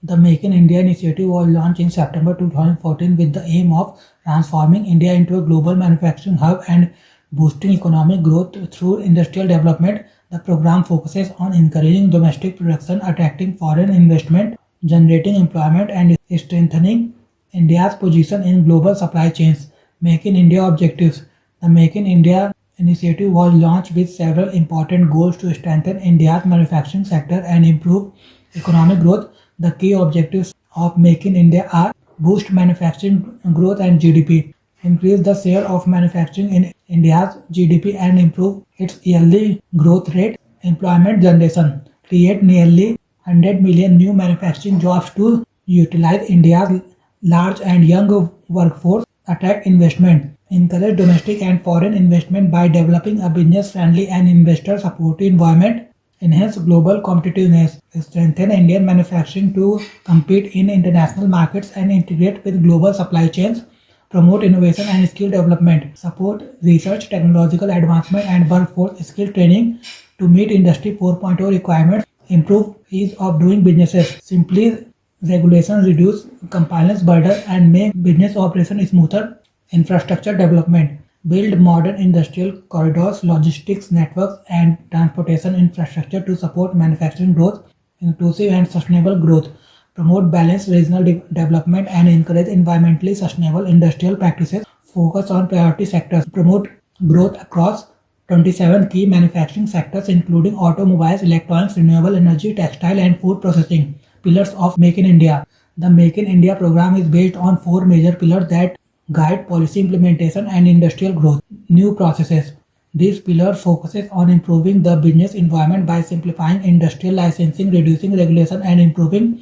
The Make in India initiative was launched in September 2014 with the aim of transforming India into a global manufacturing hub and boosting economic growth through industrial development. The program focuses on encouraging domestic production, attracting foreign investment, generating employment, and strengthening India's position in global supply chains. Make in India objectives. The Make in India initiative was launched with several important goals to strengthen India's manufacturing sector and improve economic growth. The key objectives of Make in India are boost manufacturing growth and GDP, increase the share of manufacturing in India's GDP and improve its yearly growth rate, employment generation, create nearly 100 million new manufacturing jobs to utilize India's large and young workforce, attract investment, encourage domestic and foreign investment by developing a business-friendly and investor-supportive environment, enhance global competitiveness, strengthen Indian manufacturing to compete in international markets and integrate with global supply chains, promote innovation and skill development, support research, technological advancement and workforce skill training to meet Industry 4.0 requirements, improve ease of doing businesses, simply regulation reduce compliance burden and make business operation smoother, infrastructure development, build modern industrial corridors, logistics networks, and transportation infrastructure to support manufacturing growth, inclusive and sustainable growth, promote balanced regional development, and encourage environmentally sustainable industrial practices, focus on priority sectors, promote growth across 27 key manufacturing sectors including automobiles, electronics, renewable energy, textile, and food processing, pillars of Make in India. The Make in India program is based on four major pillars that guide policy implementation and industrial growth. New processes. This pillar focuses on improving the business environment by simplifying industrial licensing, reducing regulation, and improving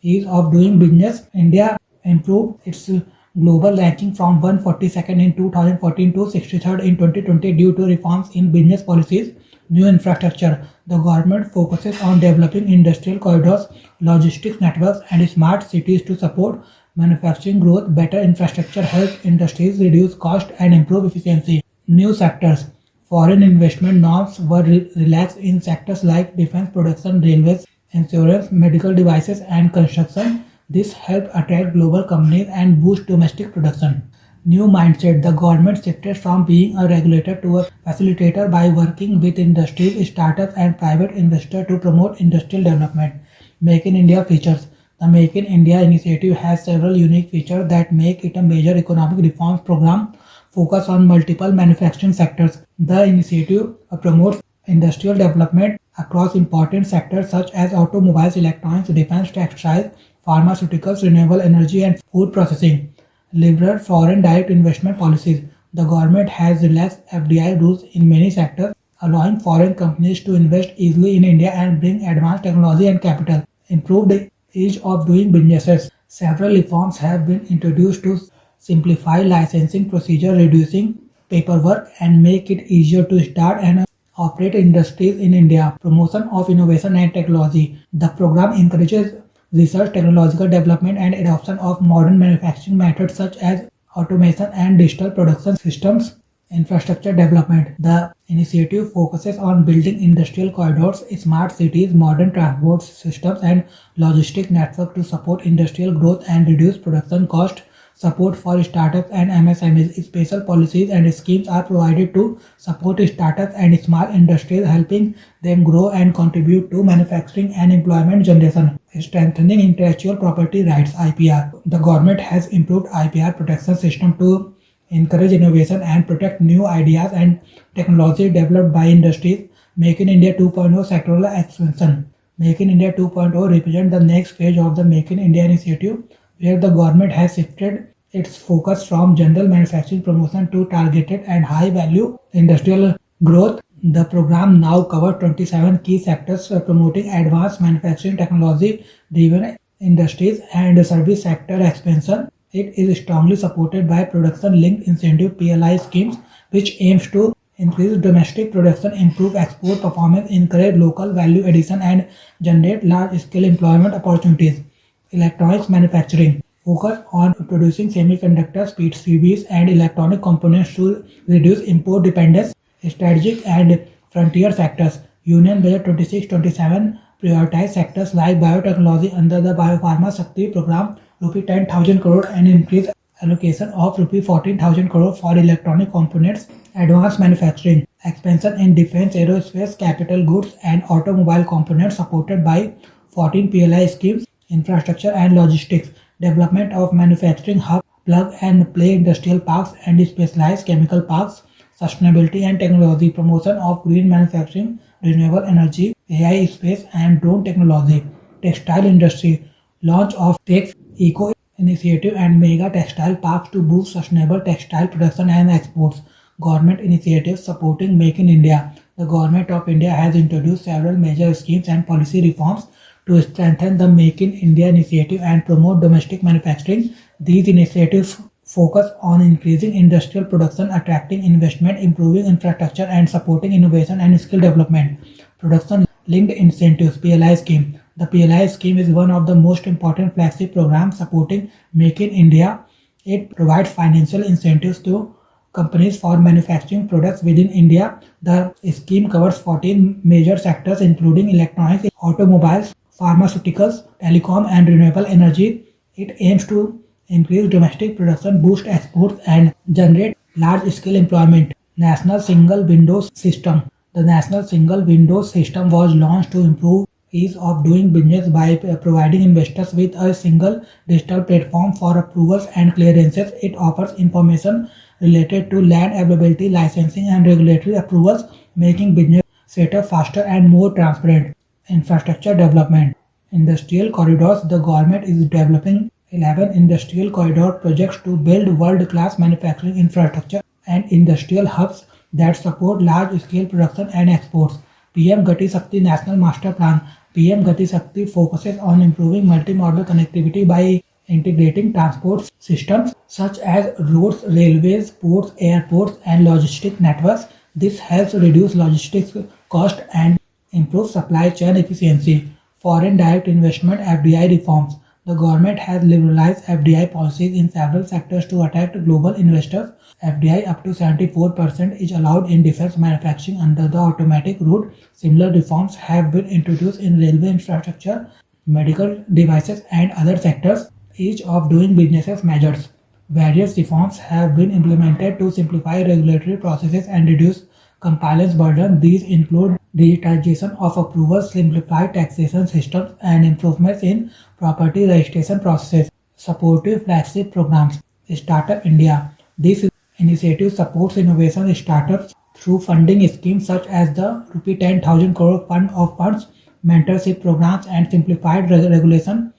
ease of doing business. India improved its global ranking from 142nd in 2014 to 63rd in 2020 due to reforms in business policies. New infrastructure. The government focuses on developing industrial corridors, logistics networks, and smart cities to support manufacturing growth. Better infrastructure helps industries reduce cost and improve efficiency. New sectors. Foreign investment norms were relaxed in sectors like defense production, railways, insurance, medical devices, and construction. This helped attract global companies and boost domestic production. New mindset. The government shifted from being a regulator to a facilitator by working with industries, startups, and private investors to promote industrial development. Make in India features. The Make in India initiative has several unique features that make it a major economic reforms program focused on multiple manufacturing sectors. The initiative promotes industrial development across important sectors such as automobiles, electronics, defense, textiles, pharmaceuticals, renewable energy, and food processing. Liberal foreign direct investment policies. The government has relaxed FDI rules in many sectors, allowing foreign companies to invest easily in India and bring advanced technology and capital. Improved ease of doing businesses. Several reforms have been introduced to simplify licensing procedure, reducing paperwork, and make it easier to start and operate industries in India. Promotion of innovation and technology. The program encourages research, technological development, and adoption of modern manufacturing methods such as automation and digital production systems. Infrastructure development. The initiative focuses on building industrial corridors, smart cities, modern transport systems, and logistic network to support industrial growth and reduce production cost. Support for startups and MSMEs. Special policies and schemes are provided to support startups and small industries, helping them grow and contribute to manufacturing and employment generation. Strengthening intellectual property rights (IPR). The government has improved IPR protection system to encourage innovation and protect new ideas and technology developed by industries. Make in India 2.0 sectoral expansion. Make in India 2.0 represents the next phase of the Make in India initiative, where the government has shifted its focus from general manufacturing promotion to targeted and high value industrial growth. The program now covers 27 key sectors promoting advanced manufacturing technology driven industries and service sector expansion. It is strongly supported by production linked incentive PLI schemes, which aims to increase domestic production, improve export performance, encourage local value addition, and generate large scale employment opportunities. Electronics manufacturing focus on producing semiconductors, PCBs, and electronic components to reduce import dependence. Strategic and frontier sectors. Union Budget 26-27 prioritize sectors like biotechnology under the Biopharma Shakti program, rupee 10,000 crore, and increase allocation of rupee 14,000 crore for electronic components, advanced manufacturing, expansion in defense, aerospace, capital goods, and automobile components supported by 14 PLI schemes, infrastructure and logistics, development of manufacturing hub, plug and play industrial parks and specialized chemical parks, sustainability and technology, promotion of green manufacturing, renewable energy, AI, space and drone technology, textile industry, launch of Tex Eco initiative and mega textile parks to boost sustainable textile production and exports. Government initiatives supporting Make in India. The Government of India has introduced several major schemes and policy reforms to strengthen the Make in India initiative and promote domestic manufacturing. These initiatives focus on increasing industrial production, attracting investment, improving infrastructure, and supporting innovation and skill development. Production linked incentives PLI scheme. The PLI scheme is one of the most important flagship programs supporting Make in India. It provides financial incentives to companies for manufacturing products within India. The scheme covers 14 major sectors including electronics, automobiles, pharmaceuticals, telecom, and renewable energy. It aims to increase domestic production, boost exports, and generate large-scale employment. National Single Windows System. The National Single Windows System was launched to improve ease of doing business by providing investors with a single digital platform for approvals and clearances. It offers information related to land availability, licensing, and regulatory approvals, making business setup faster and more transparent. Infrastructure development. Industrial corridors. The government is developing 11 industrial corridor projects to build world-class manufacturing infrastructure and industrial hubs that support large-scale production and exports. PM Gati Shakti National Master Plan. PM Gati Shakti focuses on improving multimodal connectivity by integrating transport systems such as roads, railways, ports, airports, and logistic networks. This helps reduce logistics cost and improve supply chain efficiency. Foreign direct investment FDI reforms. The government has liberalized FDI policies in several sectors to attract global investors. FDI up to 74% is allowed in defense manufacturing under the automatic route. Similar reforms have been introduced in railway infrastructure, medical devices, and other sectors. Each of doing businesses measures. Various reforms have been implemented to simplify regulatory processes and reduce compliance burden. These include digitization of approvals, simplified taxation systems, and improvements in property registration processes. Supportive flagship programs. Startup India. This initiative supports innovation startups through funding schemes such as the rupee 10,000 crore fund of funds, mentorship programs, and simplified regulation.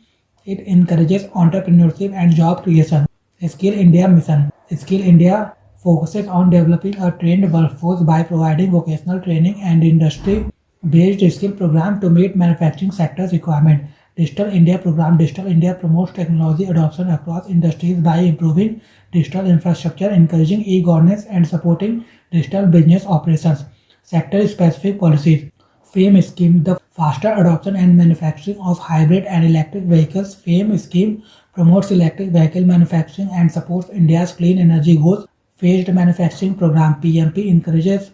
It encourages entrepreneurship and job creation. Skill India Mission. Skill India focuses on developing a trained workforce by providing vocational training and industry-based skill programs to meet manufacturing sector's requirement. Digital India Program. Digital India promotes technology adoption across industries by improving digital infrastructure, encouraging e-governance, and supporting digital business operations. Sector-specific policies. FAME scheme, the faster adoption and manufacturing of hybrid and electric vehicles. FAME scheme promotes electric vehicle manufacturing and supports India's clean energy goals. Phased manufacturing program PMP encourages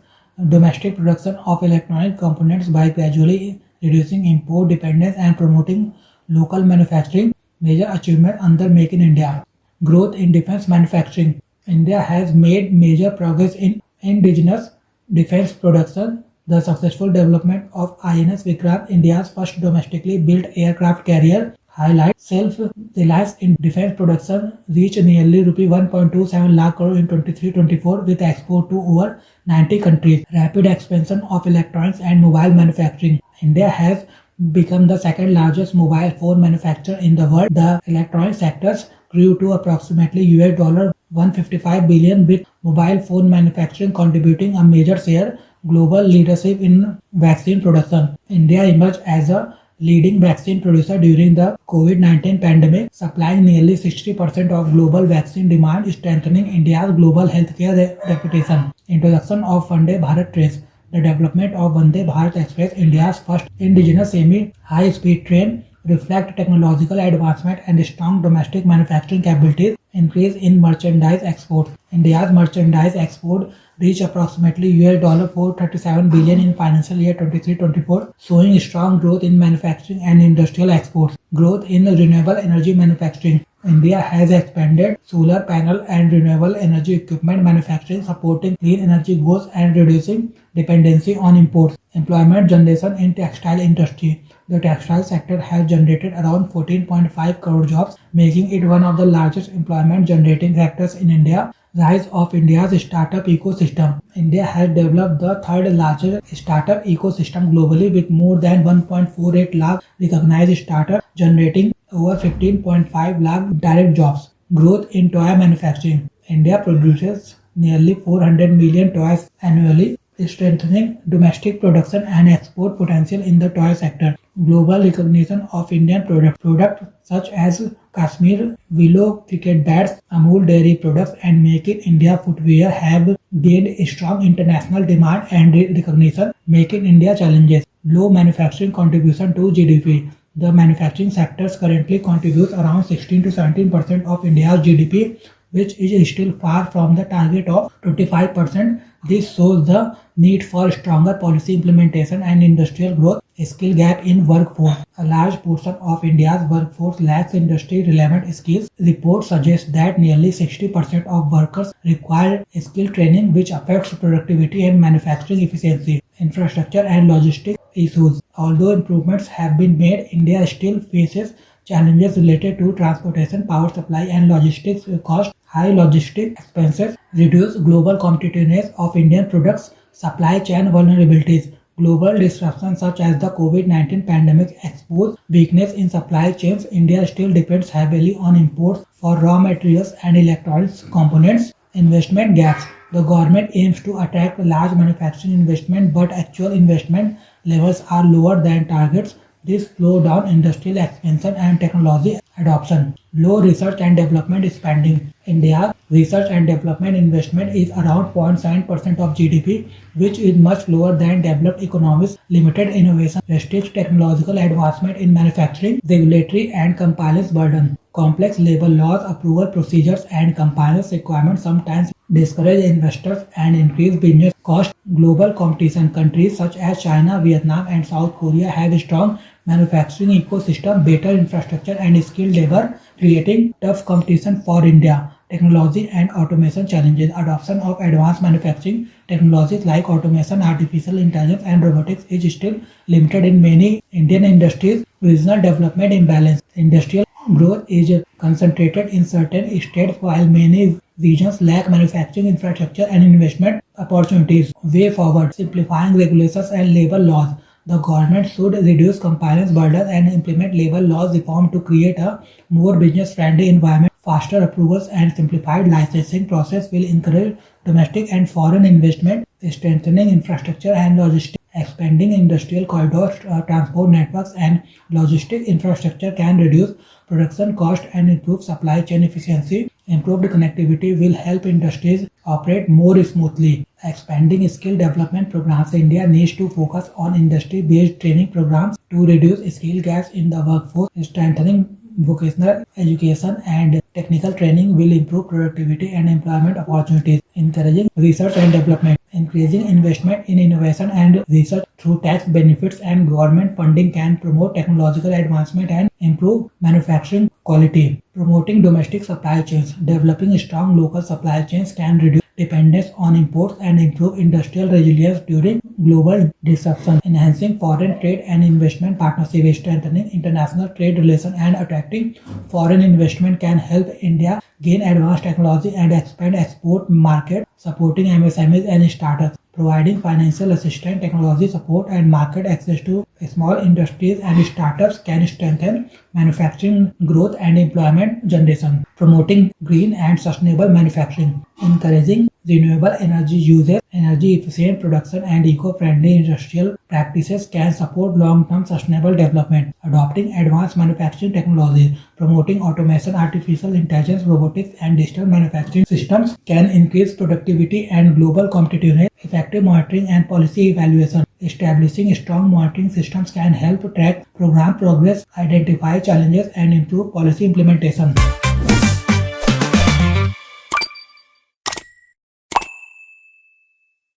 domestic production of electronic components by gradually reducing import dependence and promoting local manufacturing. Major achievement under Make in India. Growth in defense manufacturing. India has made major progress in indigenous defense production. The successful development of INS Vikrant, India's first domestically built aircraft carrier, highlights self-reliance in defense production, reached nearly rupee 1.27 lakh crore in 23-24 with export to over 90 countries. Rapid expansion of electronics and mobile manufacturing. India has become the second largest mobile phone manufacturer in the world. The electronic sectors grew to approximately $155 billion, with mobile phone manufacturing contributing a major share. Global leadership in vaccine production. India emerged as a leading vaccine producer during the COVID-19 pandemic, supplying nearly 60% of global vaccine demand, strengthening India's global healthcare reputation. Introduction of Vande Bharat trains. The development of Vande Bharat Express, India's first indigenous semi-high-speed train, reflect technological advancement and strong domestic manufacturing capabilities. Increase in merchandise exports. India's merchandise export reached approximately $437 billion in financial year 23-24, showing strong growth in manufacturing and industrial exports. Growth in renewable energy manufacturing. India has expanded solar panel and renewable energy equipment manufacturing, supporting clean energy goals and reducing dependency on imports. Employment generation in textile industry. The textile sector has generated around 14.5 crore jobs, making it one of the largest employment generating sectors in India. Rise of India's startup ecosystem. India has developed the third largest startup ecosystem globally with more than 1.48 lakh recognized startups generating over 15.5 lakh direct jobs. Growth in toy manufacturing. India produces nearly 400 million toys annually, strengthening domestic production and export potential in the toy sector. Global recognition of Indian products such as Kashmir Willow cricket bats, Amul dairy products, and Make in India footwear have gained strong international demand and recognition. Make in India challenges. Low manufacturing contribution to GDP. The manufacturing sectors currently contributes around 16 to 17% of India's GDP, which is still far from the target of 25%. This shows the need for stronger policy implementation and industrial growth. Skill gap in workforce. A large portion of India's workforce lacks industry-relevant skills. Reports suggest that nearly 60% of workers require skill training, which affects productivity and manufacturing efficiency. Infrastructure and logistics issues. Although improvements have been made, India still faces challenges related to transportation, power supply, and logistics costs. High logistic expenses reduce global competitiveness of Indian products. Supply chain vulnerabilities. Global disruptions such as the COVID-19 pandemic expose weakness in supply chains. India still depends heavily on imports for raw materials and electronics components. Investment gaps. The government aims to attract large manufacturing investment, but actual investment levels are lower than targets. This slows down industrial expansion and technology adoption. Low research and development spending. India research and development investment is around 0.7% of GDP, which is much lower than developed economies. Limited innovation restricts technological advancement in manufacturing. Regulatory and compliance burden. Complex labor laws, approval procedures, and compliance requirements sometimes discourage investors and increase business costs. Global competition. Countries such as China, Vietnam, and South Korea have strong manufacturing ecosystem, better infrastructure, and skilled labor, creating tough competition for India. Technology and automation challenges. Adoption of advanced manufacturing technologies like automation, artificial intelligence, and robotics is still limited in many Indian industries. Regional development imbalance. Industrial growth is concentrated in certain states while many regions lack manufacturing infrastructure and investment opportunities. Way forward. Simplifying regulations and labor laws. The government should reduce compliance burden and implement labor laws reform to create a more business-friendly environment. Faster approvals and simplified licensing process will encourage domestic and foreign investment. Strengthening infrastructure and logistics. Expanding industrial corridors, transport networks, and logistic infrastructure can reduce production cost and improve supply chain efficiency. Improved connectivity will help industries operate more smoothly. Expanding skill development programs. India needs to focus on industry-based training programs to reduce skill gaps in the workforce. Strengthening vocational education and technical training will improve productivity and employment opportunities. Encouraging research and development. Increasing investment in innovation and research through tax benefits and government funding can promote technological advancement and improve manufacturing quality. Promoting domestic supply chains. Developing strong local supply chains can reduce dependence on imports and improve industrial resilience during global disruption. Enhancing foreign trade and investment partnerships. Strengthening international trade relations and attracting foreign investment can help India gain advanced technology and expand export market. Supporting MSMEs and startups. Providing financial assistance, technology support, and market access to small industries and startups can strengthen manufacturing growth and employment generation. Promoting green and sustainable manufacturing. Encouraging renewable energy uses, energy efficient production, and eco-friendly industrial practices can support long-term sustainable development. Adopting advanced manufacturing technologies. Promoting automation, artificial intelligence, robotics, and digital manufacturing systems can increase productivity and global competitiveness. Effective monitoring and policy evaluation. Establishing strong monitoring systems can help track program progress, identify challenges, and improve policy implementation.